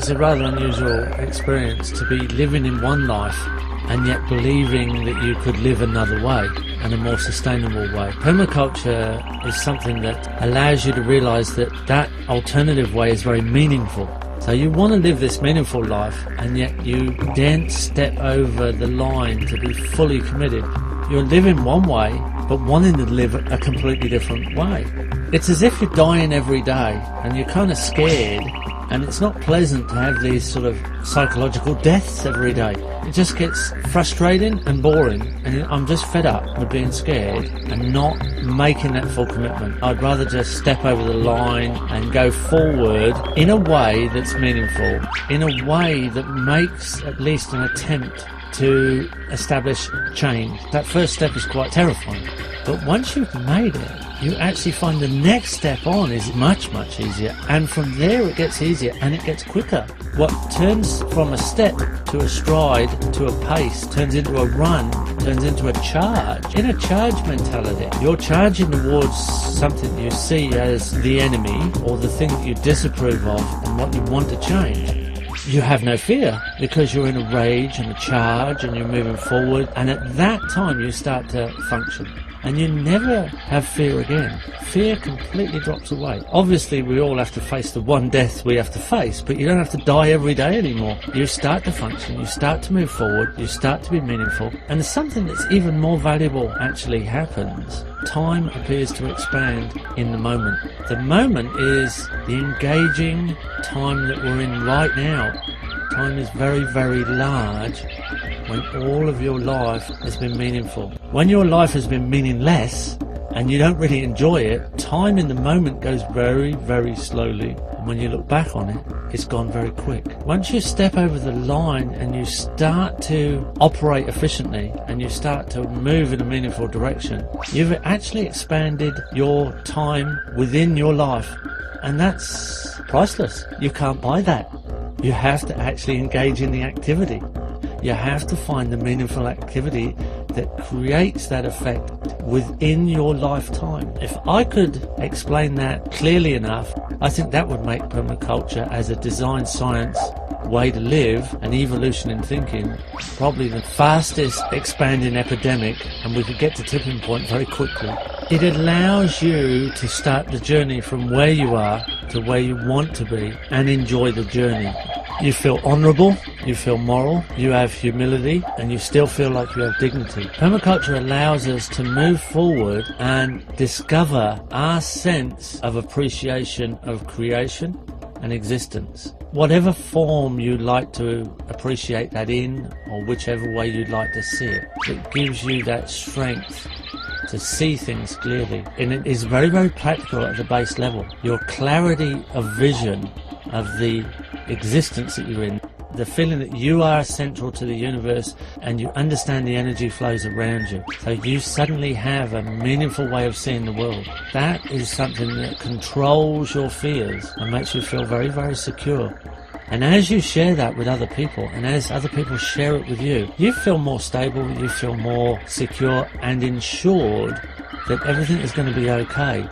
It's a rather unusual experience to be living in one life and yet believing that you could live another way and a more sustainable way. Permaculture is something that allows you to realise that that alternative way is very meaningful. So you want to live this meaningful life and yet you daren't step over the line to be fully committed. You're living one way but wanting to live a completely different way. It's as if you're dying every day and you're kind of scared. And it's not pleasant to have these sort of psychological deaths every day. It just gets frustrating and boring, and I'm just fed up with being scared and not making that full commitment. I'd rather just step over the line and go forward in a way that's meaningful, in a way that makes at least an attempt to establish change. That first step is quite terrifying, but once you've made it, you actually find the next step on is much, much easier. And from there it gets easier and it gets quicker. What turns from a step to a stride to a pace turns into a run, turns into a charge. In a charge mentality, you're charging towards something you see as the enemy or the thing that you disapprove of and what you want to change. You have no fear because you're in a rage and a charge and you're moving forward, and at that time you start to function. And you never have fear again. Fear completely drops away. Obviously, we all have to face the one death we have to face, but you don't have to die every day anymore. You start to function, you start to move forward, you start to be meaningful, and something that's even more valuable actually happens. Time appears to expand in the moment. The moment is the engaging time that we're in right now. Time is very, very large when all of your life has been meaningful. When your life has been meaningless and you don't really enjoy it, time in the moment goes very, very slowly. And when you look back on it, it's gone very quick. Once you step over the line and you start to operate efficiently and you start to move in a meaningful direction, you've actually expanded your time within your life. And that's priceless. You can't buy that. You have to actually engage in the activity. You have to find the meaningful activity that creates that effect within your lifetime. If I could explain that clearly enough, I think that would make permaculture as a design science way to live and evolution in thinking probably the fastest expanding epidemic, and we could get to tipping point very quickly. It allows you to start the journey from where you are to where you want to be and enjoy the journey. You feel honourable, you feel moral, you have humility, and you still feel like you have dignity. Permaculture allows us to move forward and discover our sense of appreciation of creation and existence. Whatever form you like to appreciate that in, or whichever way you'd like to see it, it gives you that strength to see things clearly. And it is very, very practical at the base level. Your clarity of vision of the existence that you're in, the feeling that you are central to the universe and you understand the energy flows around you. So you suddenly have a meaningful way of seeing the world. That is something that controls your fears and makes you feel very, very secure. And as you share that with other people, and as other people share it with you, you feel more stable, you feel more secure and ensured that everything is going to be okay.